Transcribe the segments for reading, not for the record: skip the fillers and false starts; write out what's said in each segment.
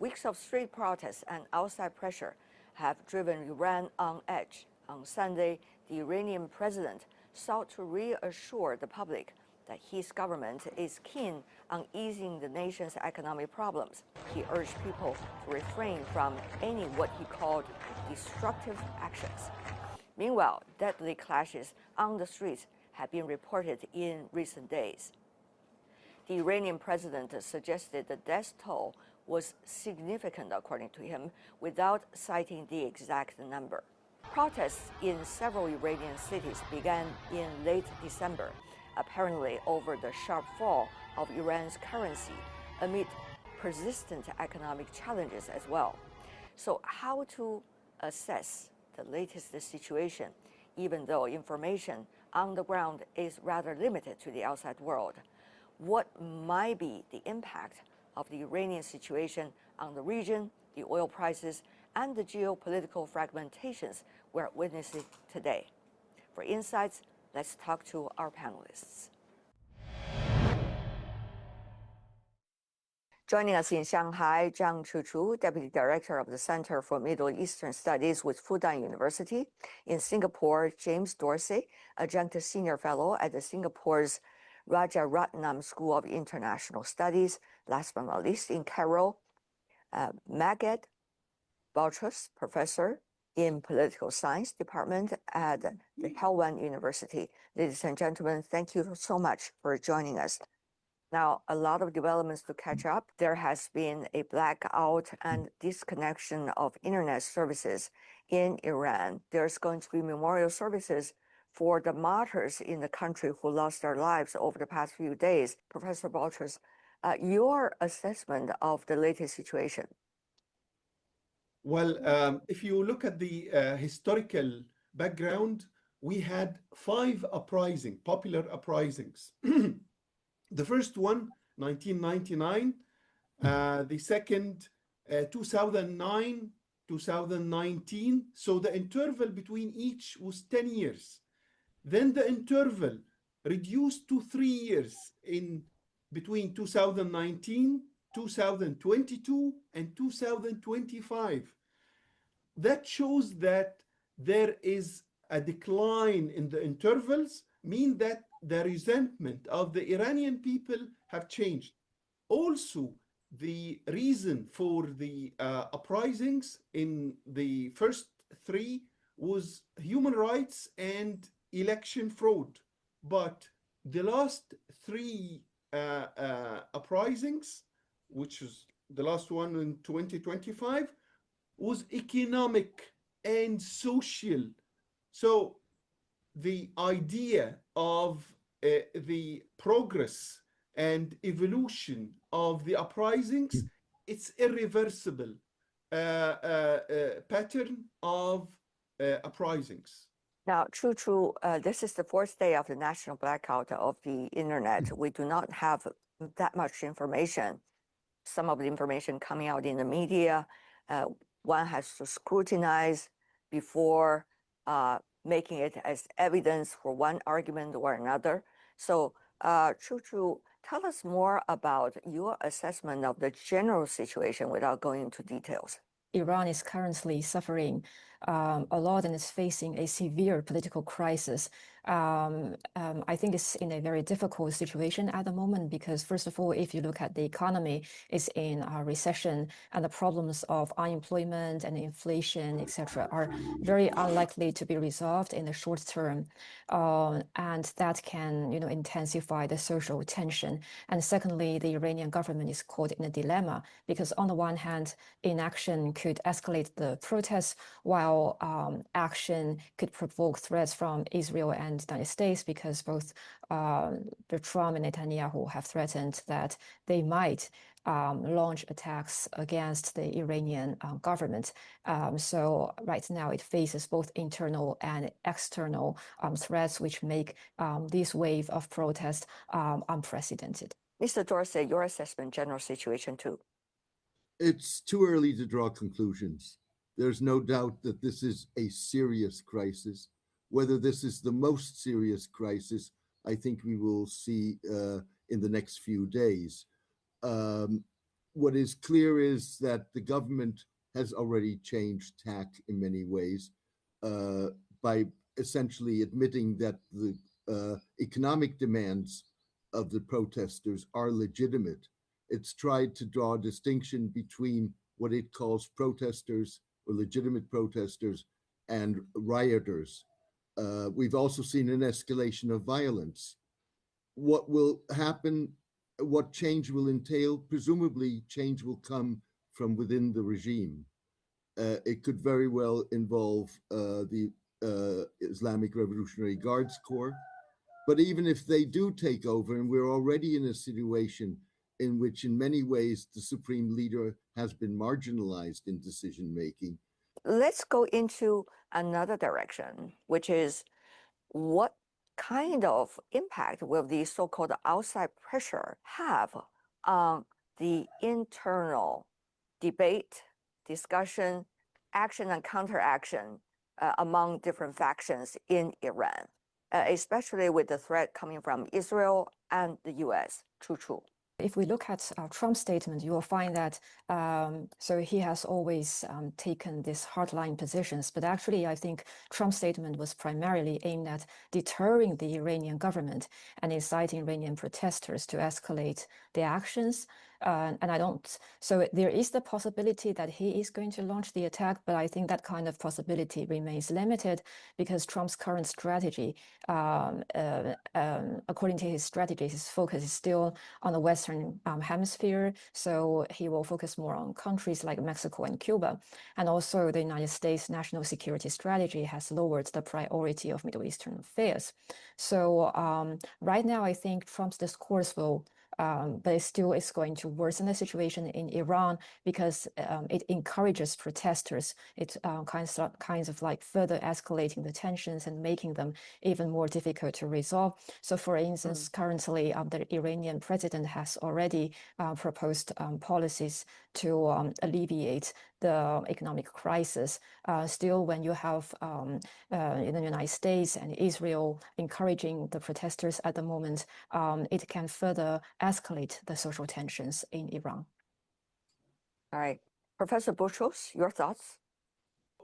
Weeks of street protests and outside pressure have driven Iran on edge. On Sunday, the Iranian president sought to reassure the public that his government is keen on easing the nation's economic problems. He urged people to refrain from any what he called destructive actions. Meanwhile, deadly clashes on the streets have been reported in recent days. The Iranian president suggested the death toll was significant, according to him, without citing the exact number. Protests in several Iranian cities began in late December, apparently over the sharp fall of Iran's currency amid persistent economic challenges as well. So how to assess the latest situation, even though information on the ground is rather limited to the outside world? What might be the impact of the Iranian situation on the region, the oil prices, and the geopolitical fragmentations we're witnessing today? For insights, let's talk to our panelists. Joining us in Shanghai, Zhang Chuchu, Deputy Director of the Center for Middle Eastern Studies with Fudan University. In Singapore, James Dorsey, Adjunct Senior Fellow at the Singapore's Rajaratnam School of International Studies. Last but not least, in Cairo, Maged Balchus, Professor in Political Science Department at the Helwan University. Ladies and gentlemen, thank you so much for joining us. Now, a lot of developments to catch up. There has been a blackout and disconnection of internet services in Iran. There's going to be memorial services for the martyrs in the country who lost their lives over the past few days. Professor Balchus, your assessment of the latest situation? Well, if you look at the historical background, we had 5 popular uprisings. The first one, 1999, the second, 2009, 2019. So the interval between each was 10 years. Then the interval reduced to 3 years in between 2019, 2022, and 2025. That shows that there is a decline in the intervals, mean that the resentment of the Iranian people have changed. Also, the reason for the uprisings in the first 3 was human rights and election fraud. But the last 3 uprisings, which is the last one in 2025, was economic and social. So the idea of the progress and evolution of the uprisings, it's irreversible pattern of uprisings. Now, Chu, this is the 4th day of the national blackout of the internet. We do not have that much information. Some of the information coming out in the media, one has to scrutinize before making it as evidence for one argument or another. So, Chu, tell us more about your assessment of the general situation without going into details. Iran is currently suffering a lot and is facing a severe political crisis. I think it's in a very difficult situation at the moment because, first of all, if you look at the economy, it's in a recession, and the problems of unemployment and inflation, etc., are very unlikely to be resolved in the short term, and that can, intensify the social tension. And secondly, the Iranian government is caught in a dilemma because, on the one hand, inaction could escalate the protests, while action could provoke threats from Israel and the United States, because both the Trump and Netanyahu have threatened that they might launch attacks against the Iranian government. So right now it faces both internal and external threats, which make this wave of protest unprecedented. Mr. Dorsey, your assessment, general situation too. It's too early to draw conclusions. There's no doubt that this is a serious crisis. Whether this is the most serious crisis, I think we will see in the next few days. what is clear is that the government has already changed tack in many ways by essentially admitting that the economic demands of the protesters are legitimate. It's tried to draw a distinction between what it calls protesters or legitimate protesters and rioters. We've also seen an escalation of violence. What will happen, what change will entail? Presumably, change will come from within the regime. It could very well involve the Islamic Revolutionary Guards Corps. But even if they do take over, and we're already in a situation in which, in many ways, the supreme leader has been marginalized in decision making. Let's go into another direction, which is what kind of impact will the so-called outside pressure have on the internal debate, discussion, action and counteraction among different factions in Iran, especially with the threat coming from Israel and the US? True. If we look at Trump's statement, you will find that so he has always taken these hardline positions, but actually I think Trump's statement was primarily aimed at deterring the Iranian government and inciting Iranian protesters to escalate their actions. And I don't, so there is the possibility that he is going to launch the attack, but I think that kind of possibility remains limited because Trump's current strategy, according to his strategy, his focus is still on the Western hemisphere. So he will focus more on countries like Mexico and Cuba. And also the United States national security strategy has lowered the priority of Middle Eastern affairs. So right now, I think Trump's discourse will but it still is going to worsen the situation in Iran because it encourages protesters. It kinds of like further escalating the tensions and making them even more difficult to resolve. So for instance, currently the Iranian president has already proposed policies to alleviate the economic crisis. Still, when you have in the United States and Israel encouraging the protesters at the moment, it can further escalate the social tensions in Iran. All right. Professor Boutros, your thoughts?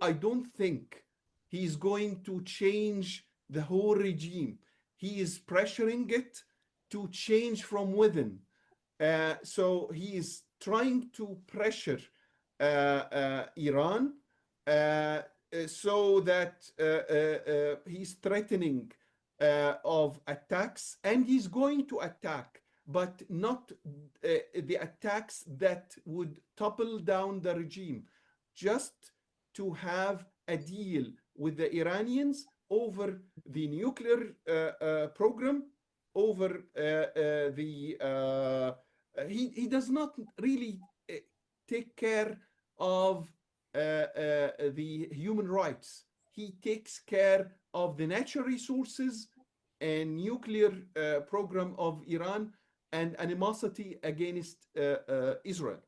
I don't think he's going to change the whole regime. He is pressuring it to change from within. So he is trying to pressure Iran so that he's threatening of attacks, and he's going to attack, but not the attacks that would topple down the regime, just to have a deal with the Iranians over the nuclear program, over he does not really take care of the human rights. He takes care of the natural resources and nuclear program of Iran and animosity against Israel.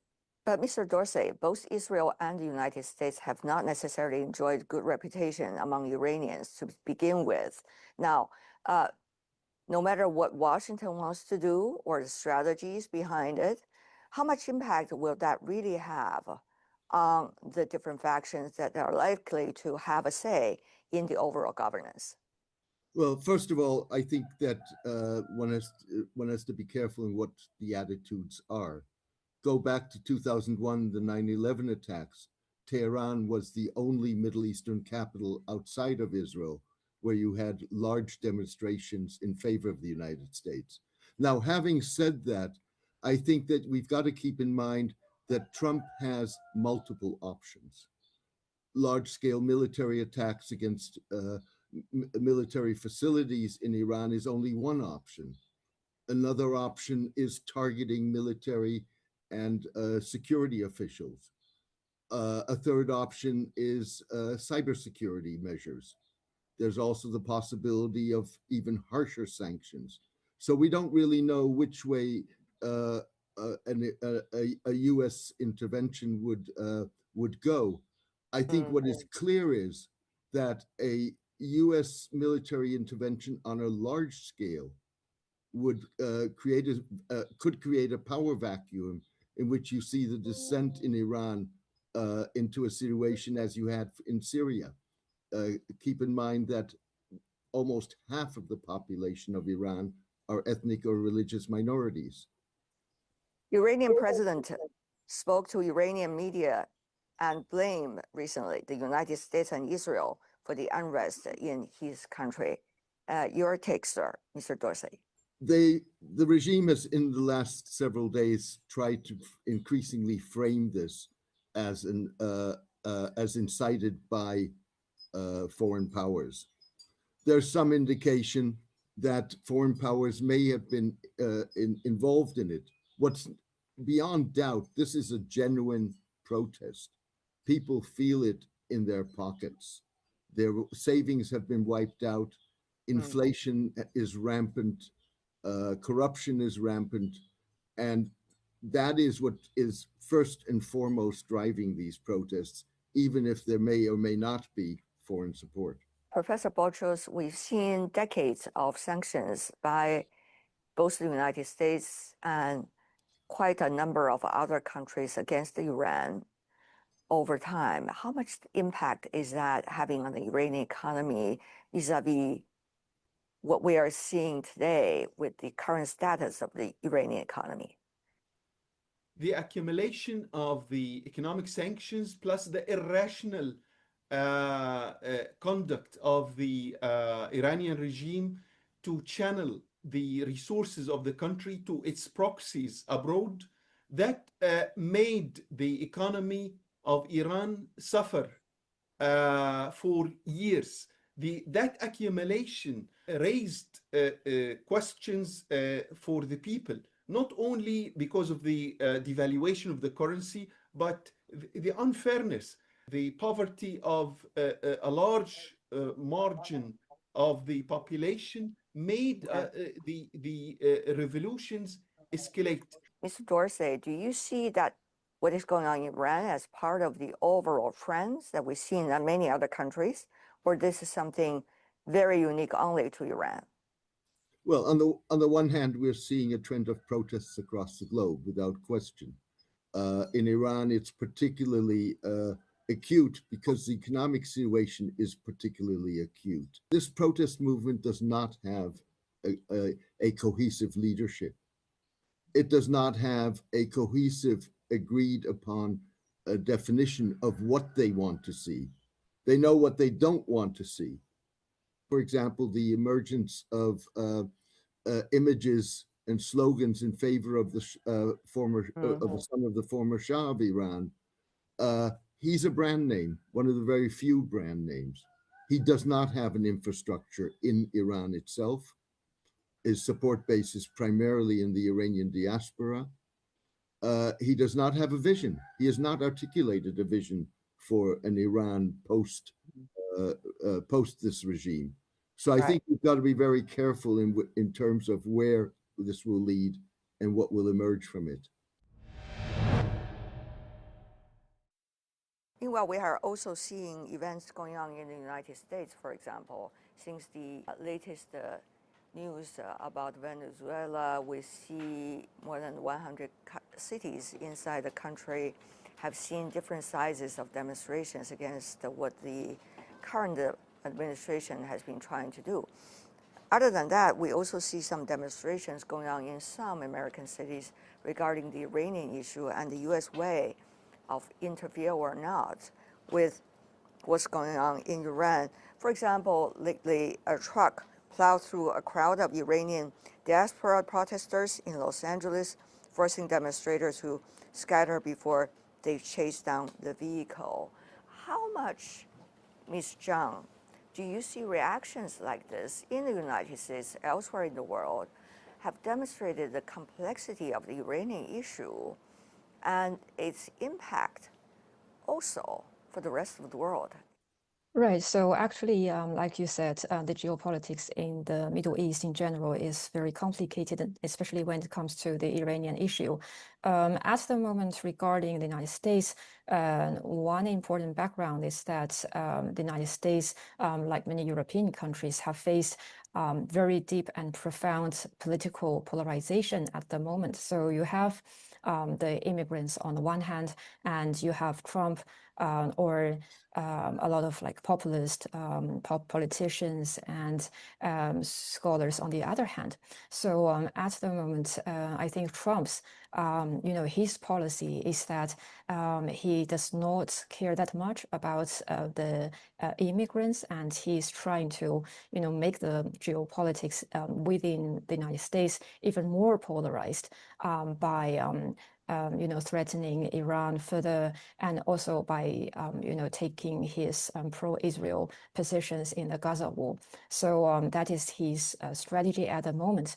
But Mr. Dorsey, both Israel and the United States have not necessarily enjoyed good reputation among Iranians to begin with. Now, no matter what Washington wants to do or the strategies behind it, how much impact will that really have on the different factions that are likely to have a say in the overall governance? Well, first of all, I think that one has to be careful in what the attitudes are. Go back to 2001, the 9/11 attacks. Tehran was the only Middle Eastern capital outside of Israel where you had large demonstrations in favor of the United States. Now, having said that, I think that we've got to keep in mind that Trump has multiple options. Large-scale military attacks against military facilities in Iran is only one option. Another option is targeting military and security officials. A third option is cybersecurity measures. There's also the possibility of even harsher sanctions. So we don't really know which way a U.S. intervention would go. I think what is clear is that a U.S. military intervention on a large scale would could create a power vacuum in which you see the descent in Iran into a situation as you had in Syria. Keep in mind that almost half of the population of Iran are ethnic or religious minorities. Iranian president spoke to Iranian media and blamed recently the United States and Israel for the unrest in his country. Your take, sir, Mr. Dorsey. The regime has, in the last several days, tried to increasingly frame this as incited by foreign powers. There's some indication that foreign powers may have been involved in it. What's beyond doubt, this is a genuine protest. People feel it in their pockets. Their savings have been wiped out. Inflation is rampant. Corruption is rampant. And that is what is first and foremost driving these protests, even if there may or may not be foreign support. Professor Botros, we've seen decades of sanctions by both the United States and quite a number of other countries against Iran over time. How much impact is that having on the Iranian economy vis-a-vis what we are seeing today with the current status of the Iranian economy? The accumulation of the economic sanctions plus the irrational conduct of the Iranian regime to channel the resources of the country to its proxies abroad, that made the economy of Iran suffer for years. That accumulation raised questions for the people, not only because of the devaluation of the currency, but the unfairness, the poverty of a large margin of the population made the revolutions escalate. Mr. Dorsey, do you see that what is going on in Iran as part of the overall trends that we see in many other countries, or this is something very unique only to Iran? Well, on the one hand, we're seeing a trend of protests across the globe, without question. In Iran, it's particularly acute because the economic situation is particularly acute. This protest movement does not have a cohesive leadership. It does not have a cohesive, agreed upon definition of what they want to see. They know what they don't want to see. For example, the emergence of images and slogans in favor of the of the son of the former Shah of Iran. He's a brand name, one of the very few brand names. He does not have an infrastructure in Iran itself. His support base is primarily in the Iranian diaspora. He does not have a vision. He has not articulated a vision for an Iran post this regime. So I think we've got to be very careful in terms of where this will lead and what will emerge from it. Meanwhile, we are also seeing events going on in the United States, for example. Since the latest news about Venezuela, we see more than 100 cities inside the country have seen different sizes of demonstrations against what the current administration has been trying to do. Other than that, we also see some demonstrations going on in some American cities regarding the Iranian issue and the U.S. way of interfere or not with what's going on in Iran. For example, lately, a truck plowed through a crowd of Iranian diaspora protesters in Los Angeles, forcing demonstrators to scatter before they chased down the vehicle. How much, Ms. Zhang, do you see reactions like this in the United States, elsewhere in the world, have demonstrated the complexity of the Iranian issue and its impact also for the rest of the world? Right. So actually, like you said, the geopolitics in the Middle East in general is very complicated, especially when it comes to the Iranian issue. At the moment, regarding the United States, one important background is that the United States, like many European countries, have faced very deep and profound political polarization at the moment. So you have the immigrants on the one hand, and you have Trump or a lot of like populist politicians and scholars on the other hand. So at the moment, I think Trump's his policy is that he does not care that much about the immigrants, and he's trying to make the geopolitics within the United States even more polarized by threatening Iran further, and also by taking his pro-Israel positions in the Gaza war. So that is his strategy at the moment.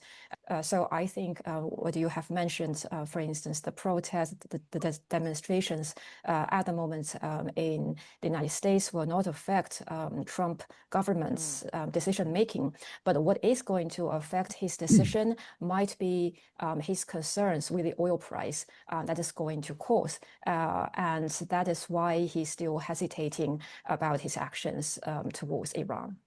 So I think what you have mentioned, for instance, the protests, the demonstrations at the moment in the United States will not affect Trump government's decision making. But what is going to affect his decision might be his concerns with the oil price that is going to cause. And that is why he's still hesitating about his actions towards Iran.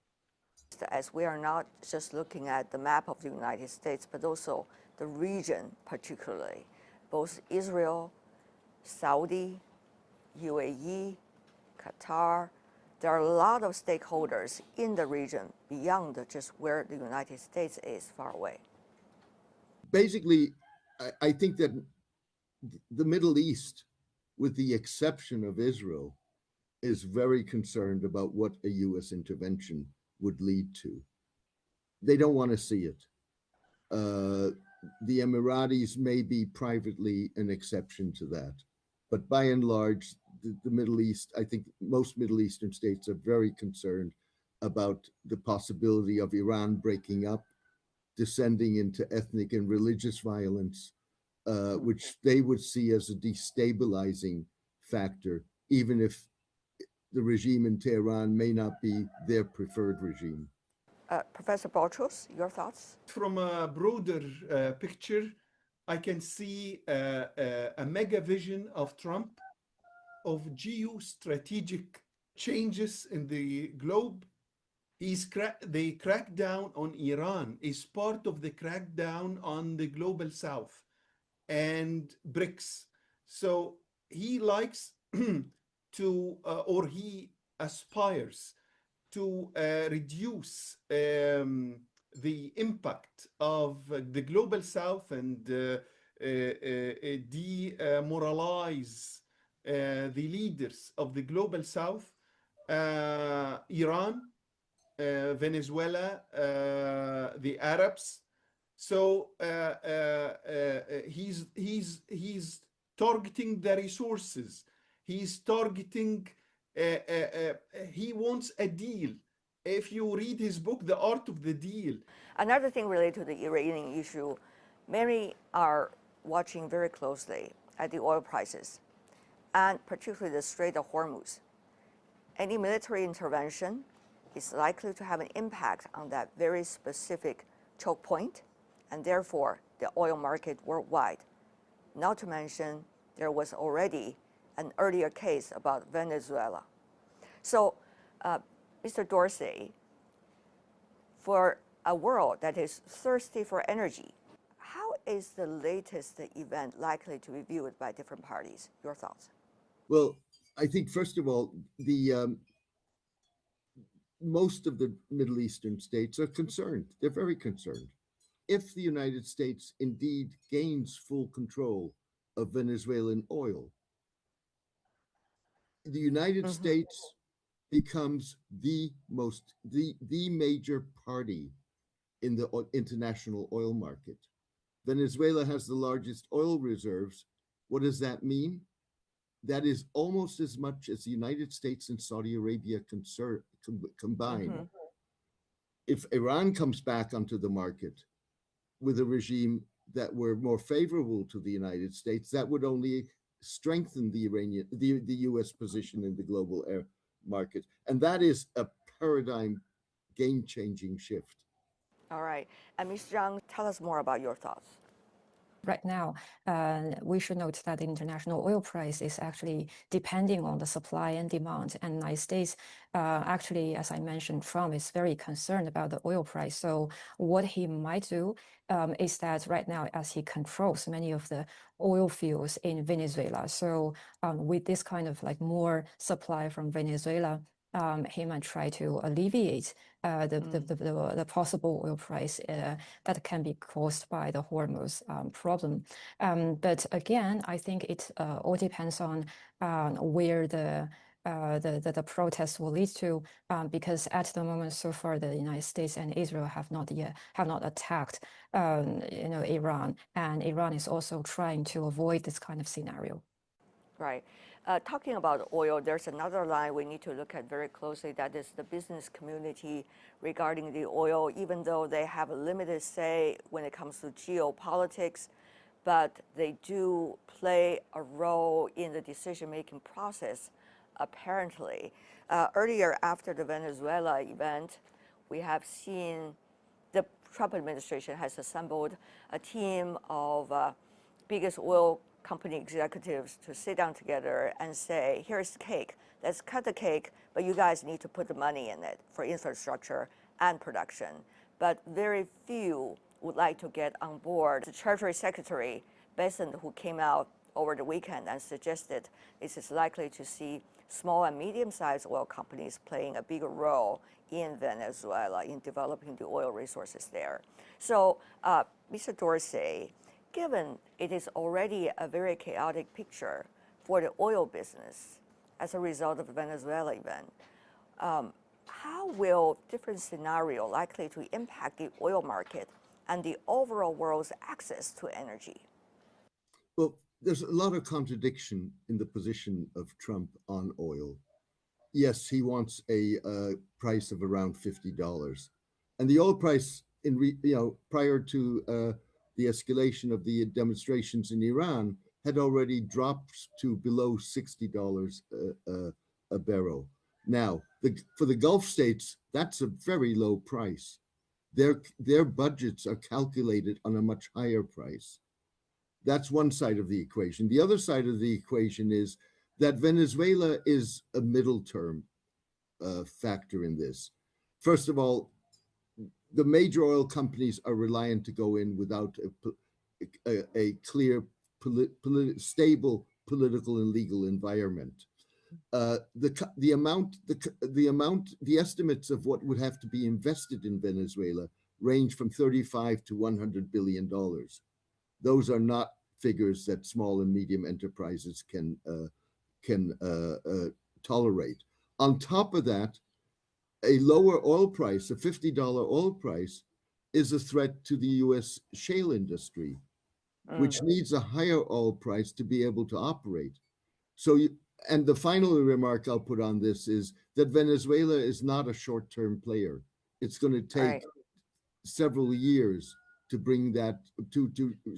As we are not just looking at the map of the United States, but also the region particularly, both Israel, Saudi, UAE, Qatar, there are a lot of stakeholders in the region beyond just where the United States is far away. Basically, I think that the Middle East, with the exception of Israel, is very concerned about what a U.S. intervention would lead to. They don't want to see it. The Emiratis may be privately an exception to that, but by and large, the Middle East, I think most Middle Eastern states are very concerned about the possibility of Iran breaking up, descending into ethnic and religious violence, which they would see as a destabilizing factor, even if the regime in Tehran may not be their preferred regime. Professor Balchus, your thoughts? From a broader picture, I can see a mega vision of Trump of geostrategic changes in the globe. The crackdown on Iran is part of the crackdown on the global south and BRICS. So he likes to, or he aspires to reduce the impact of the global south and demoralize the leaders of the global south, Iran, Venezuela, the Arabs. So he's targeting the resources. He's targeting. He wants a deal. If you read his book, The Art of the Deal. Another thing related to the Iranian issue, many are watching very closely at the oil prices, and particularly the Strait of Hormuz. Any military intervention is likely to have an impact on that very specific choke point, and therefore the oil market worldwide. Not to mention, there was already an earlier case about Venezuela. So, Mr. Dorsey, for a world that is thirsty for energy, how is the latest event likely to be viewed by different parties? Your thoughts? Well, I think, first of all, most of the Middle Eastern states are concerned. They're very concerned. If the United States indeed gains full control of Venezuelan oil, the United States becomes the major party in the international oil market. Venezuela has the largest oil reserves. What does that mean? That is almost as much as the United States and Saudi Arabia combined. If Iran comes back onto the market with a regime that were more favorable to the United States, that would only strengthen the U.S. position in the global air market. And that is a paradigm game-changing shift. All right. And Ms. Zhang, tell us more about your thoughts. Right now, we should note that the international oil price is actually depending on the supply and demand. And the United States, actually, as I mentioned, Trump is very concerned about the oil price. So what he might do is that right now, as he controls many of the oil fields in Venezuela, so with this kind of like more supply from Venezuela, he might try to alleviate the possible oil price that can be caused by the Hormuz problem. But again, I think it all depends on where the protests will lead to, because at the moment, so far, the United States and Israel have not attacked, Iran, and Iran is also trying to avoid this kind of scenario. Right. Talking about oil, there's another line we need to look at very closely. That is the business community regarding the oil, even though they have a limited say when it comes to geopolitics, but they do play a role in the decision-making process, apparently. Earlier, after the Venezuela event, we have seen the Trump administration has assembled a team of biggest oil company executives to sit down together and say, here's the cake, let's cut the cake, but you guys need to put the money in it for infrastructure and production. But very few would like to get on board. The Treasury Secretary, Besant, who came out over the weekend and suggested this is likely to see small and medium-sized oil companies playing a bigger role in Venezuela in developing the oil resources there. So, Mr. Dorsey, given it is already a very chaotic picture for the oil business as a result of the Venezuela event, how will different scenarios likely to impact the oil market and the overall world's access to energy? Well, there's a lot of contradiction in the position of Trump on oil. Yes, he wants a price of around $50, and the oil price prior to the escalation of the demonstrations in Iran had already dropped to below $60 a barrel. Now, for the Gulf states, that's a very low price. Their budgets are calculated on a much higher price. That's one side of the equation. The other side of the equation is that Venezuela is a middle term factor in this. First of all, the major oil companies are reliant to go in without a clear, stable political and legal environment. The estimates of what would have to be invested in Venezuela range from $35 to $100 billion. Those are not figures that small and medium enterprises can tolerate. On top of that, a lower oil price, a $50 oil price, is a threat to the U.S. shale industry, which needs a higher oil price to be able to operate. So, and the final remark I'll put on this is that Venezuela is not a short-term player. It's going to take several years to bring that to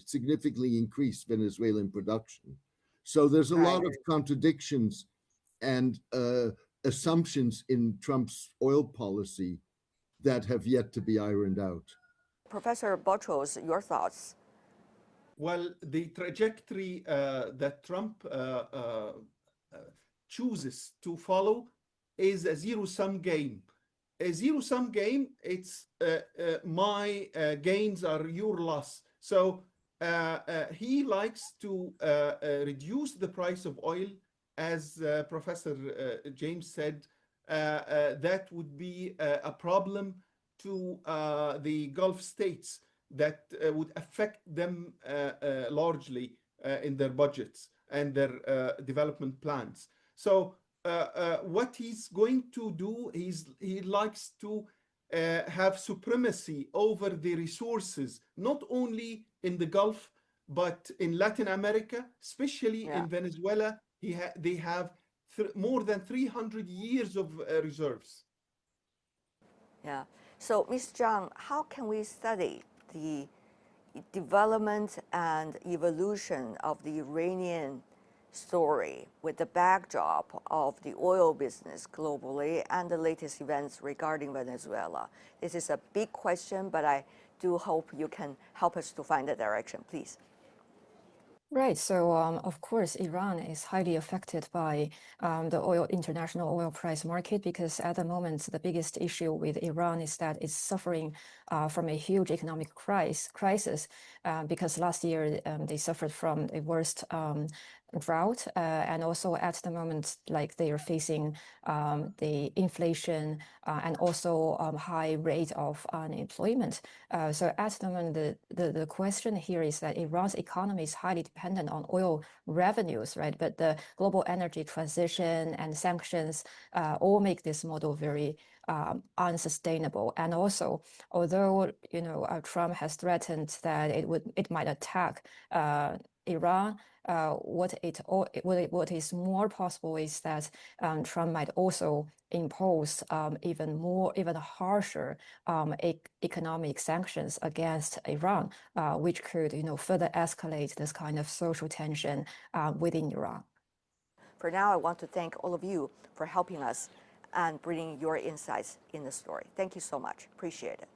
significantly increase Venezuelan production. So there's a lot of contradictions and assumptions in Trump's oil policy that have yet to be ironed out. Professor Botros, your thoughts? Well, the trajectory that Trump chooses to follow is a zero-sum game. A zero-sum game, it's my gains are your loss. So he likes to reduce the price of oil. As Professor James said, that would be a problem to the Gulf states that would affect them largely in their budgets and their development plans. So what he's going to do, he likes to have supremacy over the resources, not only in the Gulf, but in Latin America, especially in Venezuela. They have more than 300 years of reserves. Yeah. So, Ms. Zhang, how can we study the development and evolution of the Iranian story with the backdrop of the oil business globally and the latest events regarding Venezuela? This is a big question, but I do hope you can help us to find a direction, please. Right. So, of course, Iran is highly affected by the international oil price market because at the moment, the biggest issue with Iran is that it's suffering from a huge economic crisis because last year they suffered from a worst drought, and also at the moment, like they are facing the inflation and also high rate of unemployment. So at the moment, the question here is that Iran's economy is highly dependent on oil revenues, right? But the global energy transition and sanctions all make this model very unsustainable. And also, although Trump has threatened that it might attack Iran, what is more possible is that Trump might also impose even harsher economic sanctions against Iran, which could further escalate this kind of social tension within Iran. For now, I want to thank all of you for helping us and bringing your insights in the story. Thank you so much. Appreciate it.